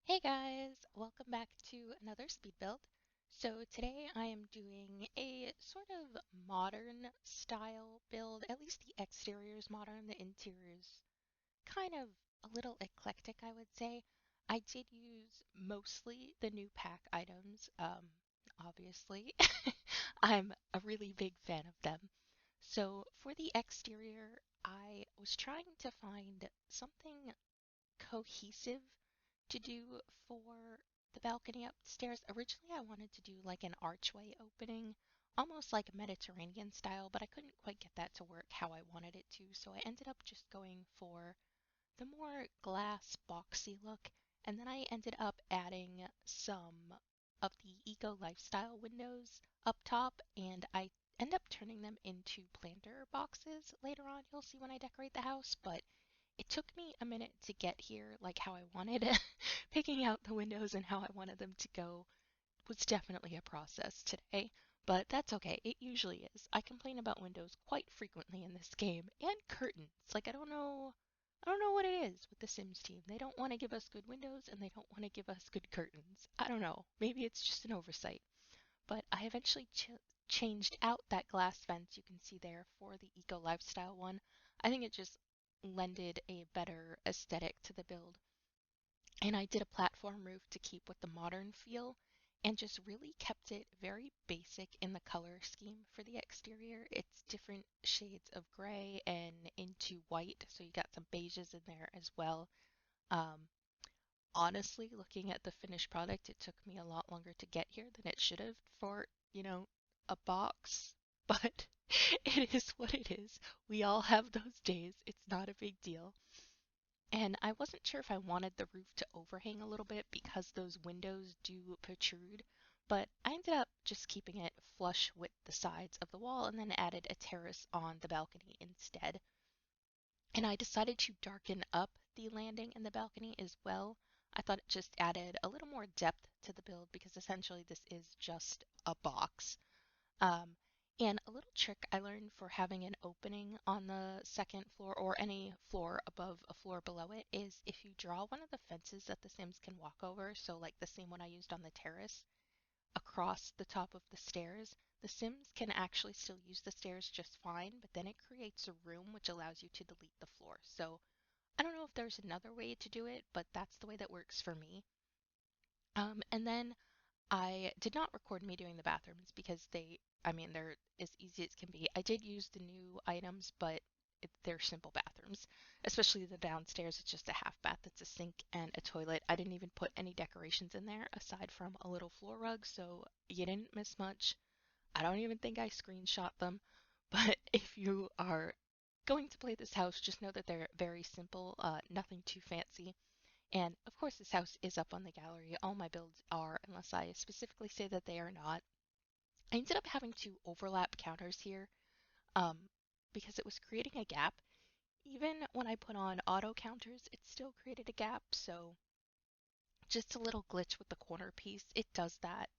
Hey guys, welcome back to another speed build. So today I am doing a sort of modern style build. At least the exterior is modern, the interior is kind of a little eclectic, I would say. I did use mostly the new pack items, obviously. I'm a really big fan of them. So for the exterior, I was trying to find something cohesive to do for the balcony upstairs. Originally, I wanted to do like an archway opening, almost like Mediterranean style, but I couldn't quite get that to work how I wanted it to, so I ended up just going for the more glass boxy look, and then I ended up adding some of the eco lifestyle windows up top, and I end up turning them into planter boxes later on. You'll see when I decorate the house, but it took me a minute to get here, like how I wanted. Picking out the windows and how I wanted them to go was definitely a process today, but that's okay. It usually is. I complain about windows quite frequently in this game and curtains. Like I don't know what it is with the Sims team. They don't want to give us good windows and they don't want to give us good curtains. I don't know. Maybe it's just an oversight. But I eventually changed out that glass fence you can see there for the eco lifestyle one. I think it just lended a better aesthetic to the build. And I did a platform roof to keep with the modern feel and just really kept it very basic in the color scheme for the exterior. It's different shades of gray and into white, so you got some beiges in there as well. Um, Honestly, looking at the finished product, it took me a lot longer to get here than it should have for, a box. But it is what it is. We all have those days. It's not a big deal. And I wasn't sure if I wanted the roof to overhang a little bit because those windows do protrude, but I ended up just keeping it flush with the sides of the wall and then added a terrace on the balcony instead. And I decided to darken up the landing and the balcony as well. I thought it just added a little more depth to the build because essentially this is just a box. Um, and a little trick I learned for having an opening on the second floor or any floor above a floor below it is if you draw one of the fences that the Sims can walk over, so like the same one I used on the terrace, across the top of the stairs, the Sims can actually still use the stairs just fine, but then it creates a room which allows you to delete the floor. So I don't know if there's another way to do it, but that's the way that works for me. And then I did not record me doing the bathrooms because they're as easy as can be. I did use the new items, but they're simple bathrooms. Especially the downstairs, it's just a half bath. It's a sink and a toilet. I didn't even put any decorations in there aside from a little floor rug, so you didn't miss much. I don't even think I screenshot them. But if you are going to play this house, just know that they're very simple, nothing too fancy. And of course, this house is up on the gallery. All my builds are, unless I specifically say that they are not. I ended up having to overlap counters here um, because it was creating a gap. Even when I put on auto counters, it still created a gap. So just a little glitch with the corner piece. It does that.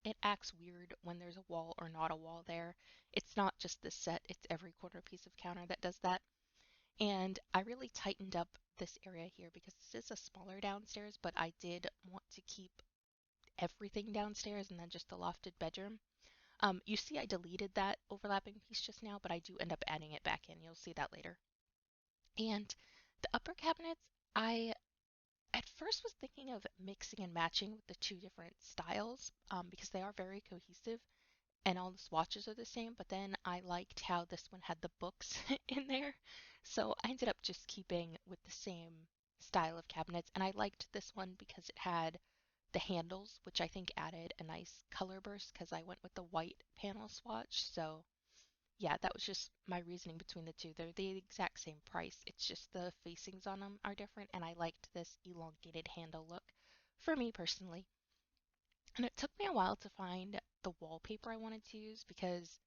It acts weird when there's a wall or not a wall there. It's not just this set, it's every corner piece of counter that does that. And I really tightened up this area here because this is a smaller downstairs, but I did want to keep everything downstairs and then just the lofted bedroom. You see I deleted that overlapping piece just now, but I do end up adding it back in. You'll see that later. And the upper cabinets, I at first was thinking of mixing and matching with the two different styles because they are very cohesive and all the swatches are the same, but then I liked how this one had the books in there. So I ended up just keeping with the same style of cabinets, and I liked this one because it had the handles, which I think added a nice color burst because I went with the white panel swatch. So yeah, that was just my reasoning between the two. They're the exact same price. It's just the facings on them are different, and I liked this elongated handle look for me personally. And it took me a while to find the wallpaper I wanted to use because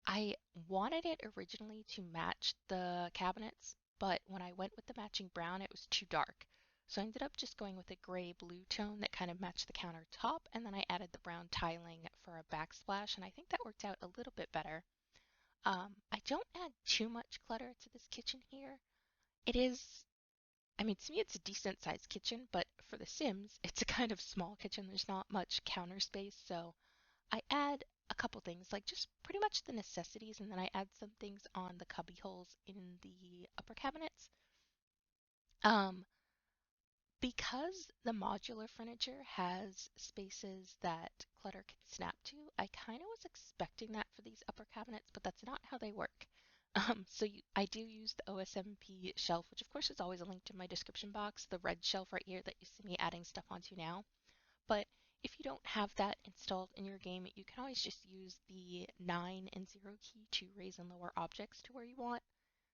I wanted it originally to match the cabinets, but when I went with the matching brown, it was too dark. So I ended up just going with a gray blue tone that kind of matched the countertop, and then I added the brown tiling for a backsplash, and I think that worked out a little bit better. I don't add too much clutter to this kitchen here. It is, I mean, to me, it's a decent sized kitchen, but for The Sims, it's a kind of small kitchen. There's not much counter space, so I add a couple things, like just pretty much the necessities, and then I add some things on the cubby holes in the upper cabinets. Um, because the modular furniture has spaces that clutter can snap to, I kind of was expecting that for these upper cabinets, but that's not how they work. I do use the OSMP shelf, which of course is always linked in my description box, the red shelf right here that you see me adding stuff onto now. But if you don't have that installed in your game, you can always just use the 9 and 0 key to raise and lower objects to where you want.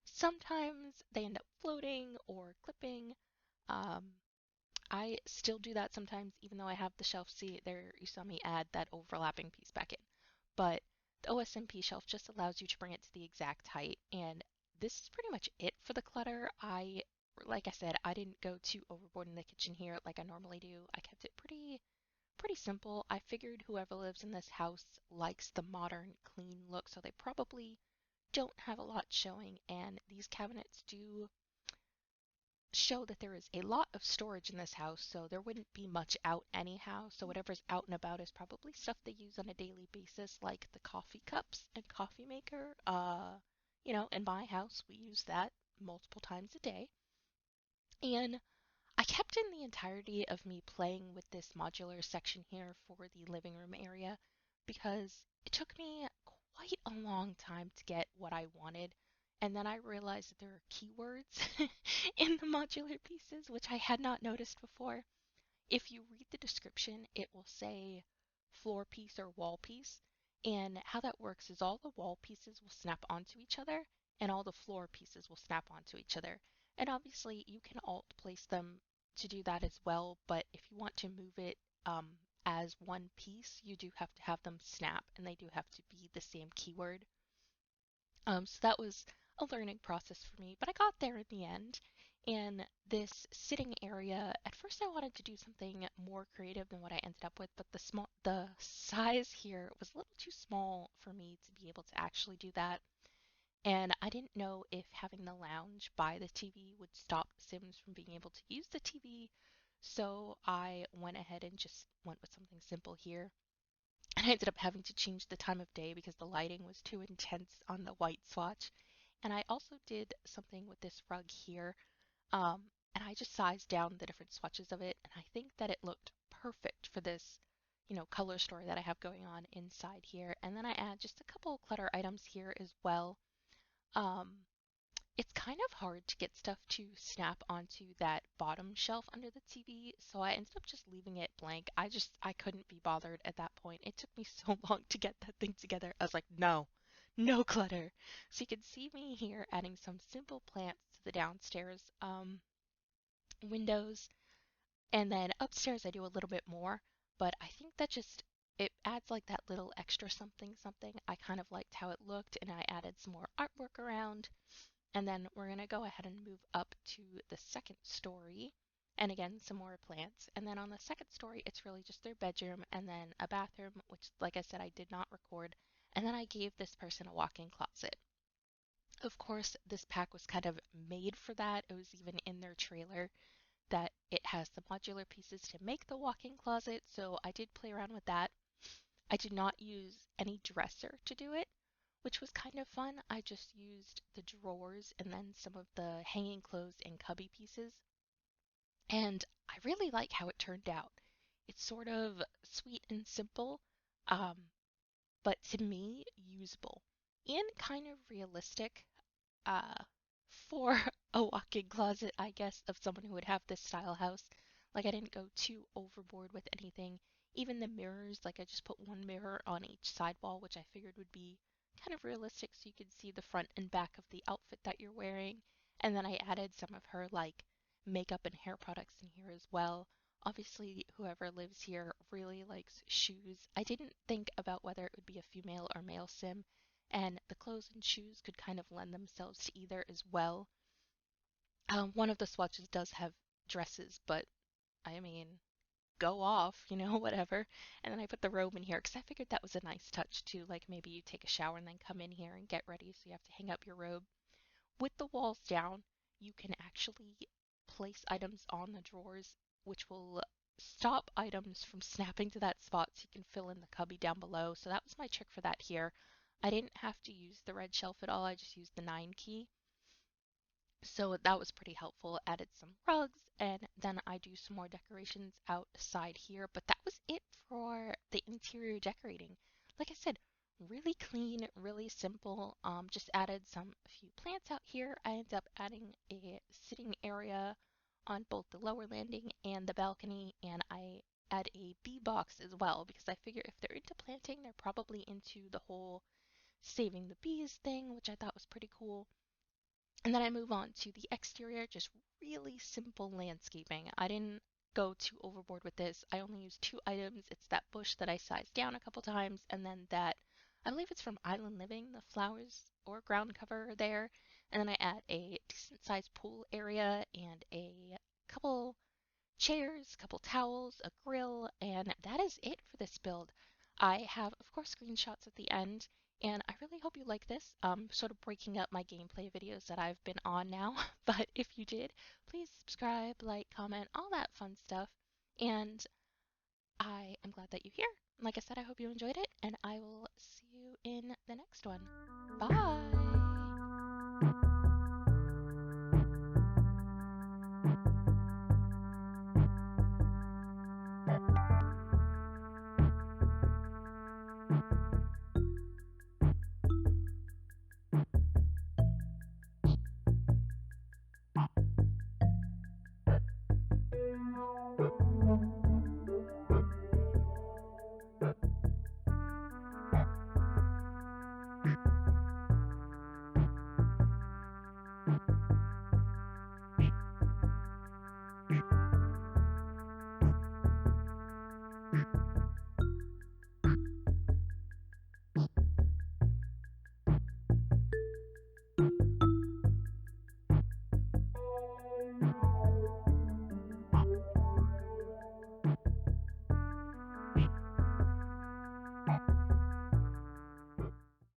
Sometimes they end up floating or clipping. Um, I still do that sometimes, even though I have the shelf. See, there you saw me add that overlapping piece back in. But the OSMP shelf just allows you to bring it to the exact height, and this is pretty much it for the clutter. Like I said, I didn't go too overboard in the kitchen here like I normally do. I kept it pretty simple. I figured whoever lives in this house likes the modern, clean look, so they probably don't have a lot showing, and these cabinets do show that there is a lot of storage in this house, so there wouldn't be much out anyhow. So whatever's out and about is probably stuff they use on a daily basis, like the coffee cups and coffee maker. In my house, we use that multiple times a day. And I kept in the entirety of me playing with this modular section here for the living room area because it took me quite a long time to get what I wanted. And then I realized that there are keywords in the modular pieces, which I had not noticed before. If you read the description, it will say floor piece or wall piece. And how that works is all the wall pieces will snap onto each other and all the floor pieces will snap onto each other. And obviously you can alt place them to do that as well, but if you want to move it as one piece, you do have to have them snap and they do have to be the same keyword. So that was a learning process for me, but I got there in the end. And this sitting area, at first I wanted to do something more creative than what I ended up with, but the size here was a little too small for me to be able to actually do that. And I didn't know if having the lounge by the TV would stop Sims from being able to use the TV, so I went ahead and just went with something simple here. And I ended up having to change the time of day because the lighting was too intense on the white swatch. And I also did something with this rug here, um, and I just sized down the different swatches of it, and I think that it looked perfect for this, color story that I have going on inside here. And then I add just a couple clutter items here as well. Um, it's kind of hard to get stuff to snap onto that bottom shelf under the TV, so I ended up just leaving it blank. I couldn't be bothered at that point. It took me so long to get that thing together. I was like, no, no clutter. So you can see me here adding some simple plants to the downstairs windows, and then upstairs I do a little bit more, but I think that just it adds like that little extra something something. I kind of liked how it looked, and I added some more artwork around. And then we're going to go ahead and move up to the second story. And again, some more plants. And then on the second story, it's really just their bedroom and then a bathroom, which, like I said, I did not record. And then I gave this person a walk-in closet. Of course, this pack was kind of made for that. It was even in their trailer that it has the modular pieces to make the walk-in closet. So I did play around with that. I did not use any dresser to do it, which was kind of fun. I just used the drawers and then some of the hanging clothes and cubby pieces. And I really like how it turned out. It's sort of sweet and simple, um, but to me, usable and kind of realistic uh, for a walk-in closet, I guess, of someone who would have this style house. Like, I didn't go too overboard with anything. Even the mirrors, like I just put one mirror on each side wall, which I figured would be kind of realistic so you could see the front and back of the outfit that you're wearing. And then I added some of her like makeup and hair products in here as well. Obviously, whoever lives here really likes shoes. I didn't think about whether it would be a female or male sim, and the clothes and shoes could kind of lend themselves to either as well. One of the swatches does have dresses, but I mean, go off, whatever. And then I put the robe in here because I figured that was a nice touch too. Like maybe you take a shower and then come in here and get ready, so you have to hang up your robe. With the walls down, you can actually place items on the drawers which will stop items from snapping to that spot so you can fill in the cubby down below. So that was my trick for that here. I didn't have to use the red shelf at all, I just used the 9 key. So that was pretty helpful. Added some rugs, and then I do some more decorations outside here. But that was it for the interior decorating. Like I said, really clean, really simple. Just added a few plants out here. I ended up adding a sitting area on both the lower landing and the balcony, and I add a bee box as well because I figure if they're into planting, they're probably into the whole saving the bees thing, which I thought was pretty cool. And then I move on to the exterior, just really simple landscaping. I didn't go too overboard with this. I only used 2 items. It's that bush that I sized down a couple times, and then that, I believe it's from Island Living, the flowers or ground cover there. And then I add a decent sized pool area and a couple chairs, a couple towels, a grill, and that is it for this build. I have, of course, screenshots at the end, and I really hope you like this. Sort of breaking up my gameplay videos that I've been on now, but if you did, please subscribe, like, comment, all that fun stuff, and I am glad that you're here. Like I said, I hope you enjoyed it, and I will see you in the next one. Bye!